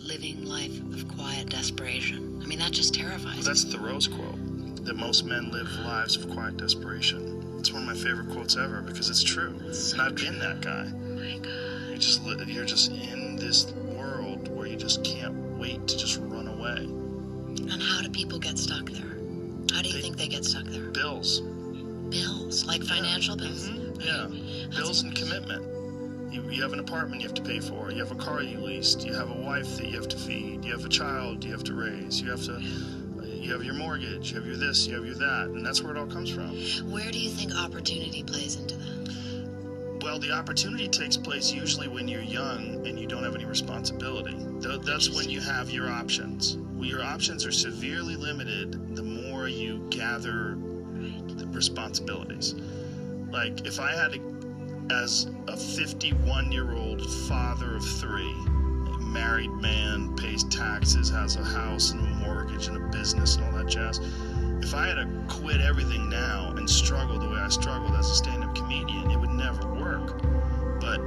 living life of quiet desperation. I mean, that just terrifies Well, that's Thoreau's quote, that most men live lives of quiet desperation. It's one of my favorite quotes ever because it's true. So and I've been that guy. Oh my God. You're just in this world where you just can't wait to just run away. And how do people get stuck there? How do you think they get stuck there? Bills. Bills, like financial bills? Mm-hmm. Yeah, bills and commitment. You have an apartment you have to pay for. You have a car you leased. You have a wife that you have to feed. You have a child you have to raise. You have your mortgage. You have your this. You have your that. And that's where it all comes from. Where do you think opportunity plays into that? Well, the opportunity takes place usually when you're young and you don't have any responsibility. That's when you have your options. Well, your options are severely limited the more you gather the responsibilities. Like, if I had to, as a 51-year-old father of 3, a married man, pays taxes, has a house and a mortgage and a business and all that jazz, if I had to quit everything now and struggle the way I struggled as a stand-up comedian, it would never work. But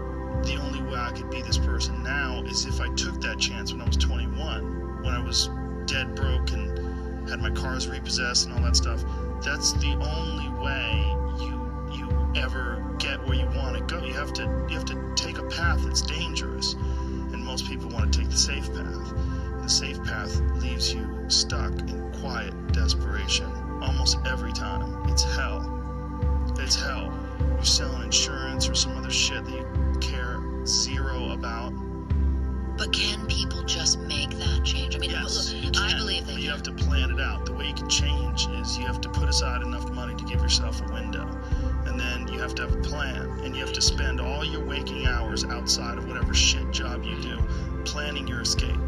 the only way I could be this person now is if I took that chance when I was 21, when I was dead broke and had my cars repossessed and all that stuff. That's the only way you ever get where you want to go. You have to take a path that's dangerous, and most people want to take the safe path. The safe path leaves you stuck in quiet desperation almost every time. It's hell. It's hell. You're selling insurance or some other shit that you care zero about. But can people just make that change? I mean, yes, look, you can, I believe they but you can. have to plan it out. The way you can change is you have to put aside enough money to give yourself a window. And then you have to have a plan. And you have to spend all your waking hours outside of whatever shit job you do planning your escape.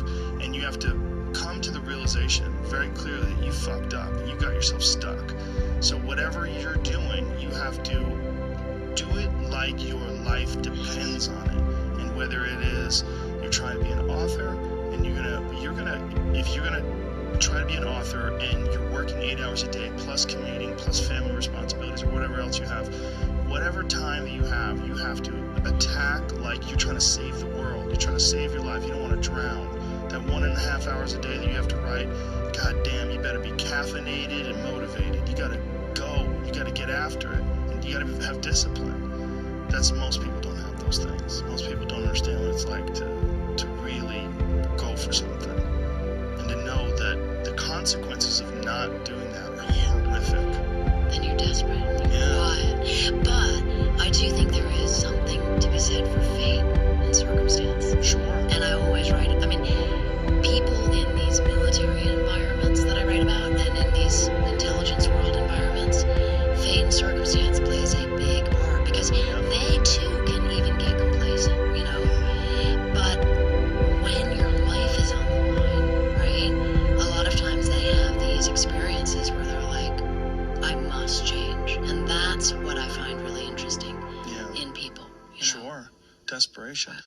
And you have to come to the realization very clearly that you fucked up and you got yourself stuck. So whatever you're doing, you have to do it like your life depends on it. And whether it is you're trying to be an author and if you're gonna try to be an author and you're working 8 hours a day plus commuting plus family responsibilities or whatever else you have, whatever time that you have to attack like you're trying to save the world. You're trying to save your life. You don't want to drown. That 1.5 hours a day that you have to write, god damn, you better be caffeinated and motivated. You gotta go. You gotta get after it. And you gotta have discipline. Most people don't have those things. Most people don't understand what it's like to really go for something. And to know that the consequences of not doing that are horrific. Then you're desperate. Yeah. Quiet. But I do think there is something to be said for fate and circumstance. Sure. And I always write it. I mean, people in these military environments that I write about and in these intelligence world environments, fate and circumstance plays a big part because they too can even get complacent, you know. But when your life is on the line, right, a lot of times they have these experiences where they're like, I must change. And that's what I find really interesting in people. You know? Sure. Desperation.